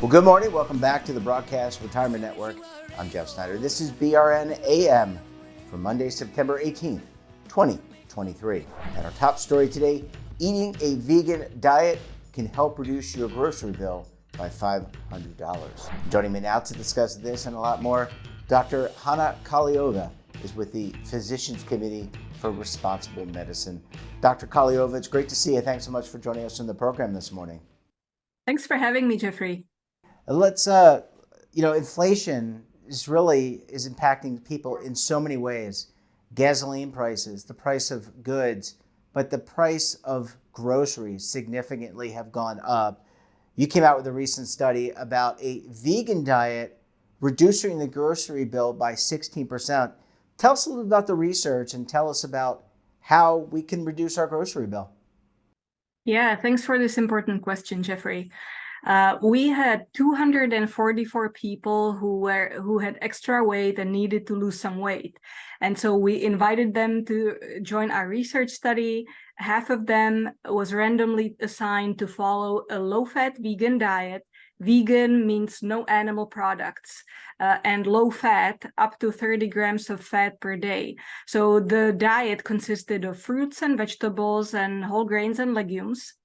Well, good morning. Welcome back to the Broadcast Retirement Network. I'm Jeff Snyder. This is BRN AM for Monday, September 18th, 2023. And our top story today, eating a vegan diet can help reduce your grocery bill by $500. Joining me now to discuss this and a lot more, Dr. Hana Kahleova is with the Physicians Committee for Responsible Medicine. Dr. Kahleova, it's great to see you. Thanks so much for joining us on the program this morning. Thanks for having me, Jeffrey. Let's, inflation is impacting people in so many ways. Gasoline prices, the price of goods, but the price of groceries significantly have gone up. You came out with a recent study about a vegan diet reducing the grocery bill by 16%. Tell us a little about the research and tell us about how we can reduce our grocery bill. Yeah, thanks for this important question, Jeffrey. We had 244 people who had extra weight and needed to lose some weight. And so we invited them to join our research study. Half of them was randomly assigned to follow a low-fat vegan diet. Vegan means no animal products, and low fat, up to 30 grams of fat per day. So the diet consisted of fruits and vegetables and whole grains and legumes.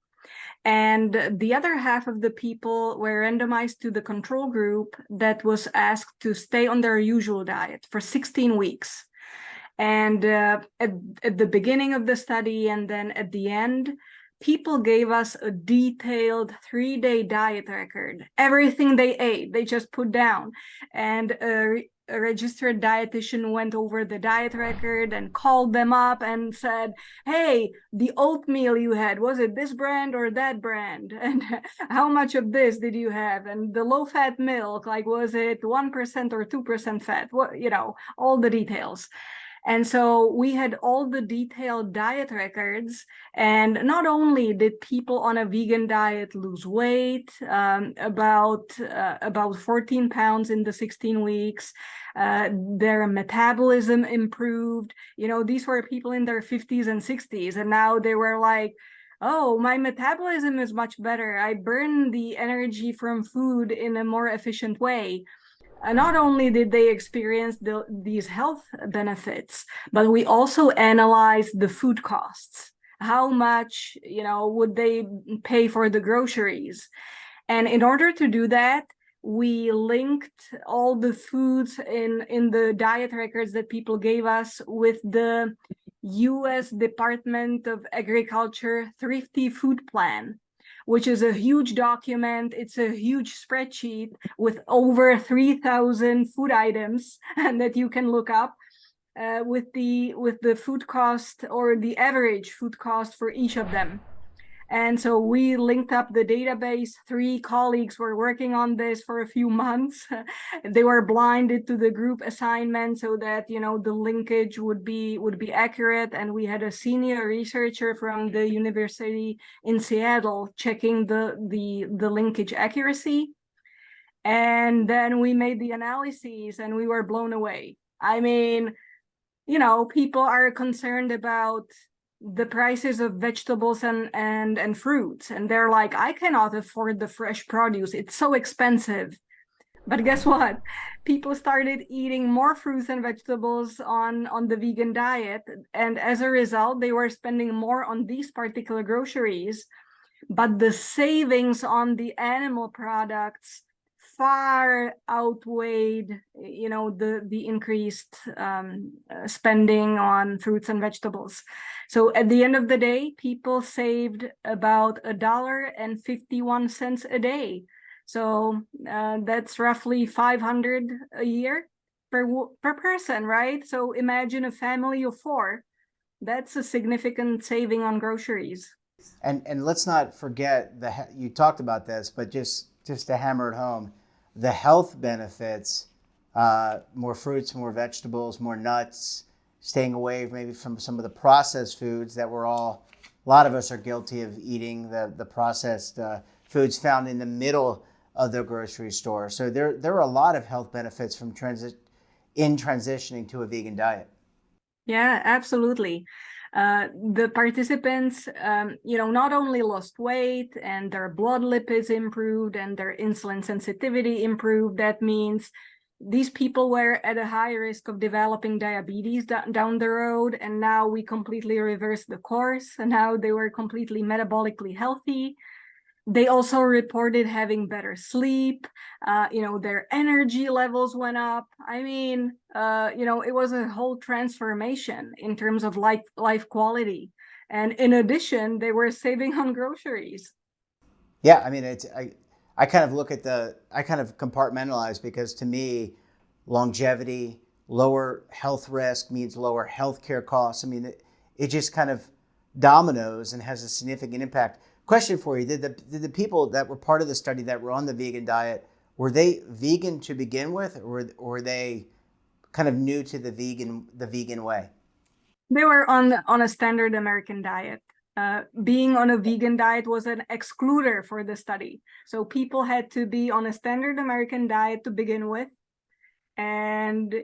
And the other half of the people were randomized to the control group that was asked to stay on their usual diet for 16 weeks. And at the beginning of the study and then at the end, people gave us a detailed 3-day diet record. Everything they ate, they just put down. And a registered dietitian went over the diet record and called them up and said, hey, the oatmeal you had, was it this brand or that brand? And how much of this did you have? And the low-fat milk, like, was it 1% or 2% fat? What, all the details. And so we had all the detailed diet records, and not only did people on a vegan diet lose weight, about 14 pounds in the 16 weeks, their metabolism improved. These were people in their 50s and 60s, and now they were like, oh, my metabolism is much better. I burn the energy from food in a more efficient way. Not only did they experience these health benefits, but we also analyzed the food costs. How much, would they pay for the groceries? And in order to do that, we linked all the foods in the diet records that people gave us with the U.S. Department of Agriculture Thrifty Food Plan, which is a huge document. It's a huge spreadsheet with over 3,000 food items and that you can look up with the food cost or the average food cost for each of them. And so we linked up the database. 3 colleagues were working on this for a few months. They were blinded to the group assignment so that, the linkage would be accurate. And we had a senior researcher from the university in Seattle checking the linkage accuracy. And then we made the analyses and we were blown away. I mean, people are concerned about the prices of vegetables and fruits, and they're like, I cannot afford the fresh produce, it's so expensive. But guess what? People started eating more fruits and vegetables on the vegan diet, and as a result they were spending more on these particular groceries, but the savings on the animal products far outweighed, the increased spending on fruits and vegetables. So at the end of the day, people saved about $1.51 a day. So that's roughly $500 a year per person, right? So imagine a family of 4. That's a significant saving on groceries. And let's not forget you talked about this, but just to hammer it home, the health benefits, more fruits, more vegetables, more nuts, staying away maybe from some of the processed foods that we're all a lot of us are guilty of eating the processed foods found in the middle of the grocery store. So there are a lot of health benefits from transitioning to a vegan diet. Yeah, absolutely. The participants, not only lost weight and their blood lipids improved and their insulin sensitivity improved. That means these people were at a high risk of developing diabetes down the road, and now we completely reversed the course, and now they were completely metabolically healthy. They also reported having better sleep. Their energy levels went up. I mean, it was a whole transformation in terms of life quality. And in addition, they were saving on groceries. Yeah, I mean, I kind of I kind of compartmentalize, because to me, longevity, lower health risk means lower healthcare costs. I mean, it just kind of dominoes and has a significant impact. Question for you: Did the people that were part of the study that were on the vegan diet, were they vegan to begin with, or were they kind of new to the vegan way? They were on a standard American diet. Being on a vegan diet was an excluder for the study. So people had to be on a standard American diet to begin with. And,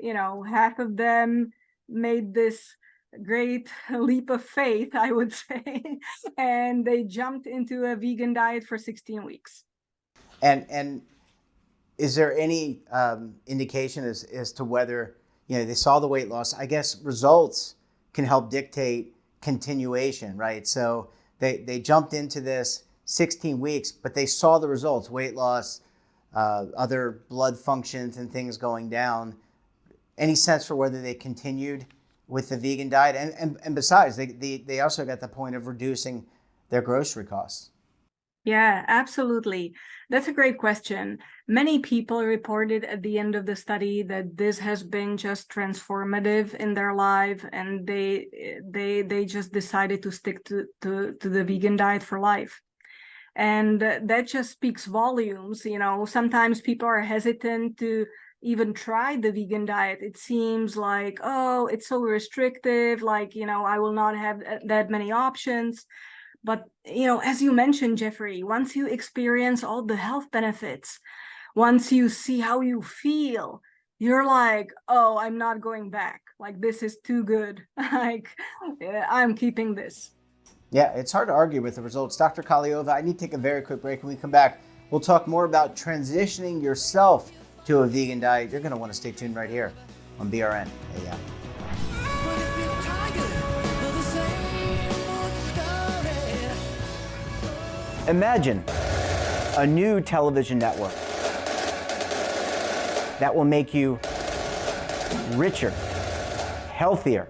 half of them made this great leap of faith, I would say, and they jumped into a vegan diet for 16 weeks. And is there any indication as to whether they saw the weight loss? I guess results can help dictate continuation, right? So they jumped into this 16 weeks, but they saw the results: weight loss, other blood functions and things going down. Any sense for whether they continued with the vegan diet? And besides, they also got the point of reducing their grocery costs. Yeah, absolutely. That's a great question. Many people reported at the end of the study that this has been just transformative in their life, and they just decided to stick to the vegan diet for life. And that just speaks volumes. Sometimes people are hesitant to even try the vegan diet. It seems like, oh, it's so restrictive, like, I will not have that many options. But, as you mentioned, Jeffrey, once you experience all the health benefits, once you see how you feel, you're like, oh, I'm not going back. Like, this is too good. Like, I'm keeping this. Yeah, it's hard to argue with the results. Dr. Kahleova, I need to take a very quick break. When we come back, we'll talk more about transitioning yourself to a vegan diet. You're going to want to stay tuned right here on BRN AM. Imagine a new television network that will make you richer, healthier,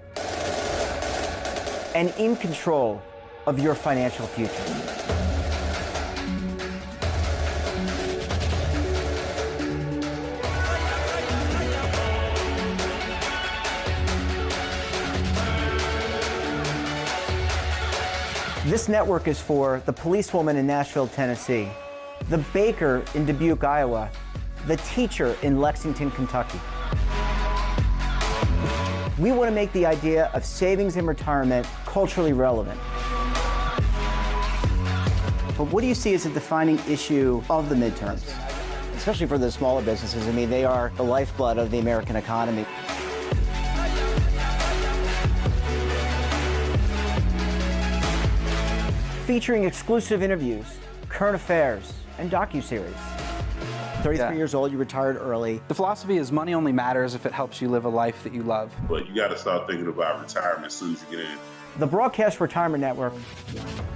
and in control of your financial future. This network is for the policewoman in Nashville, Tennessee, the baker in Dubuque, Iowa, the teacher in Lexington, Kentucky. We want to make the idea of savings and retirement culturally relevant. But what do you see as a defining issue of the midterms, especially for the smaller businesses? I mean, they are the lifeblood of the American economy. Featuring exclusive interviews, current affairs, and docuseries. 33 years old, you retired early. The philosophy is money only matters if it helps you live a life that you love. But you got to start thinking about retirement as soon as you get in. The Broadcast Retirement Network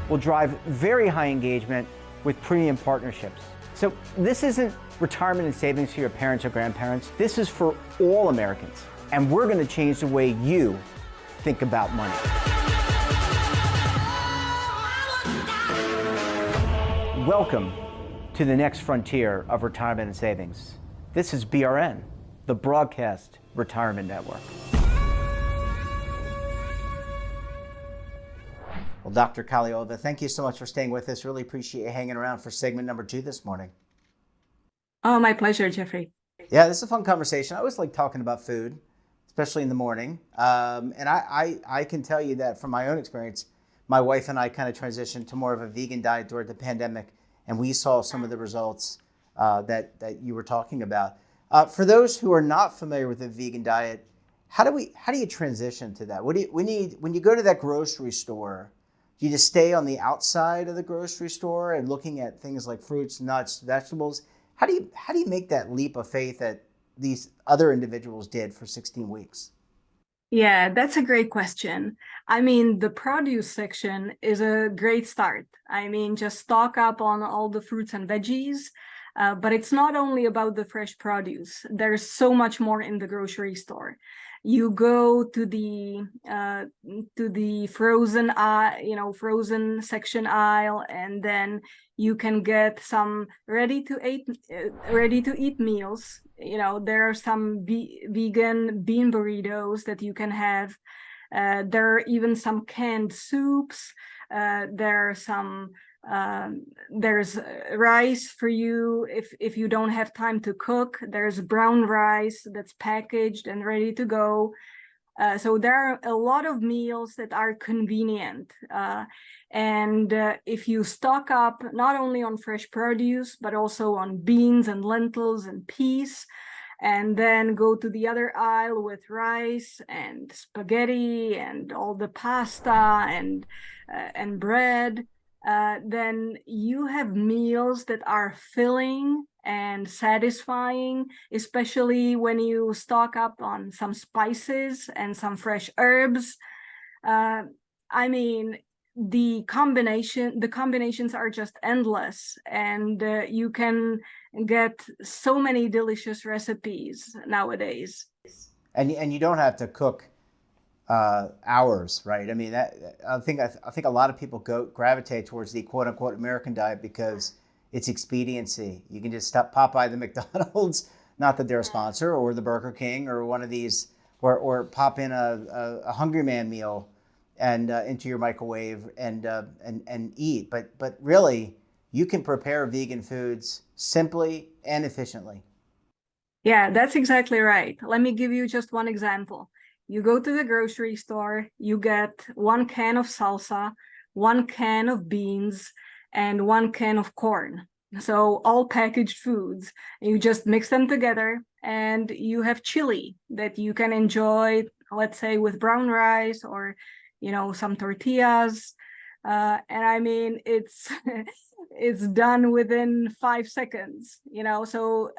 will drive very high engagement with premium partnerships. So this isn't retirement and savings for your parents or grandparents. This is for all Americans. And we're going to change the way you think about money. Welcome to the next frontier of retirement and savings. This is BRN, the Broadcast Retirement Network. Well, Dr. Kahleova, thank you so much for staying with us. Really appreciate you hanging around for segment number 2 this morning. Oh, my pleasure, Jeffrey. Yeah, this is a fun conversation. I always like talking about food, especially in the morning. And I can tell you that from my own experience, my wife and I kind of transitioned to more of a vegan diet during the pandemic, and we saw some of the results that you were talking about. For those who are not familiar with the vegan diet, how do you transition to that? When you go to that grocery store, do you just stay on the outside of the grocery store and looking at things like fruits, nuts, vegetables? How do you make that leap of faith that these other individuals did for 16 weeks? Yeah, that's a great question. I mean, the produce section is a great start. I mean, just stock up on all the fruits and veggies. But it's not only about the fresh produce. There's so much more in the grocery store. You go to the frozen frozen section aisle, and then you can get some ready to eat meals. There are some vegan bean burritos that you can have. There are even some canned soups. There are some there's rice for you if you don't have time to cook. There's brown rice that's packaged and ready to go. So there are a lot of meals that are convenient. And if you stock up not only on fresh produce, but also on beans and lentils and peas, and then go to the other aisle with rice and spaghetti and all the pasta and bread, then you have meals that are filling and satisfying, especially when you stock up on some spices and some fresh herbs. I mean, the combinations are just endless, and you can get so many delicious recipes nowadays. And you don't have to cook hours, right? I mean, I think a lot of people gravitate towards the quote unquote American diet because it's expediency. You can just pop by the McDonald's, not that they're a sponsor, or the Burger King, or one of these, or pop in a Hungry Man meal and into your microwave and eat. But really, you can prepare vegan foods simply and efficiently. Yeah, that's exactly right. Let me give you just one example. You go to the grocery store, you get 1 can of salsa, 1 can of beans, and 1 can of corn. So all packaged foods. You just mix them together, and you have chili that you can enjoy, let's say, with brown rice or, some tortillas. And I mean, it's it's done within 5 seconds, so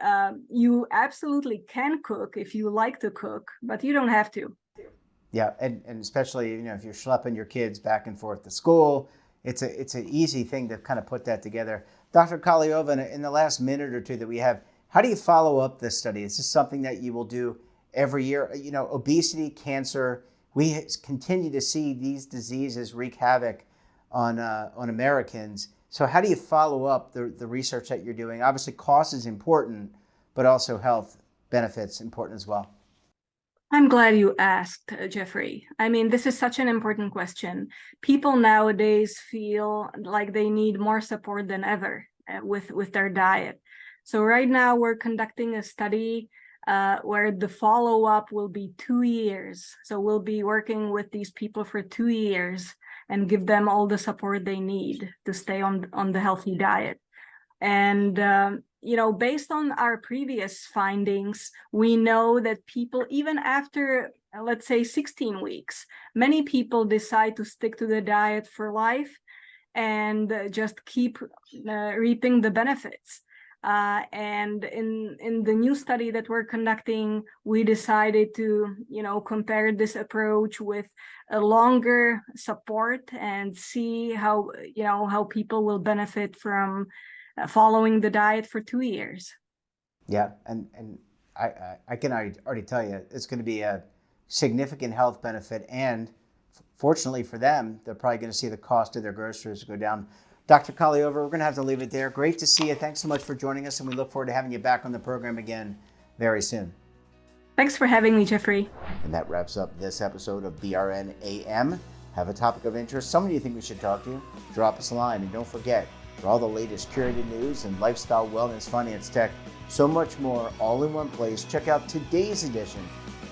you absolutely can cook if you like to cook, but you don't have to. Yeah, and especially if you're schlepping your kids back and forth to school, it's an easy thing to kind of put that together. Dr. Kahleova, in the last minute or two that we have, how do you follow up this study? Is this something that you will do every year? Obesity, cancer, we continue to see these diseases wreak havoc on Americans. So how do you follow up the research that you're doing? Obviously, cost is important, but also health benefits important as well. I'm glad you asked, Jeffrey. I mean, this is such an important question. People nowadays feel like they need more support than ever with their diet. So right now we're conducting a study where the follow-up will be 2 years. So we'll be working with these people for 2 years and give them all the support they need to stay on the healthy diet. And based on our previous findings, we know that people, even after, let's say, 16 weeks, many people decide to stick to the diet for life and just keep reaping the benefits. And in the new study that we're conducting, we decided to, compare this approach with a longer support and see how people will benefit from following the diet for 2 years. Yeah, and I can already tell you it's going to be a significant health benefit, and fortunately for them, they're probably going to see the cost of their groceries go down. Dr. Kahleova, we're going to have to leave it there. Great to see you. Thanks so much for joining us, and we look forward to having you back on the program again very soon. Thanks for having me, Jeffrey. And that wraps up this episode of BRN AM. Have a topic of interest, someone you think we should talk to, drop us a line, and don't forget, for all the latest curated news and lifestyle, wellness, finance, tech, so much more, all in one place, check out today's edition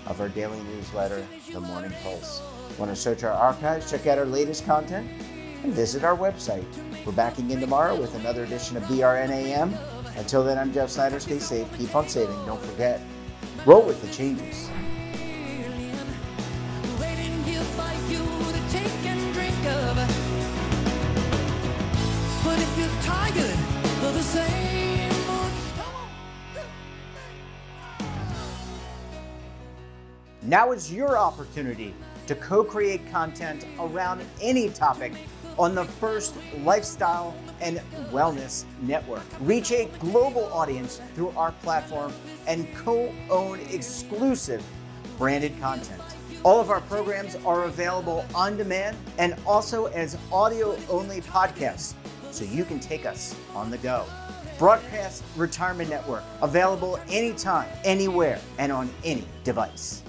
of our daily newsletter, The Morning Pulse. Want to search our archives, check out our latest content, and visit our website. We're back again tomorrow with another edition of BRN AM. Until then, I'm Jeff Snyder. Stay safe, keep on saving, don't forget, roll with the changes. Waiting here for you to take and drink of. But if you're tired of the same old, Now is your opportunity to co-create content around any topic on the first lifestyle and wellness network. Reach a global audience through our platform and co-own exclusive branded content. All of our programs are available on demand and also as audio-only podcasts, so you can take us on the go. Broadcast Retirement Network, available anytime, anywhere, and on any device.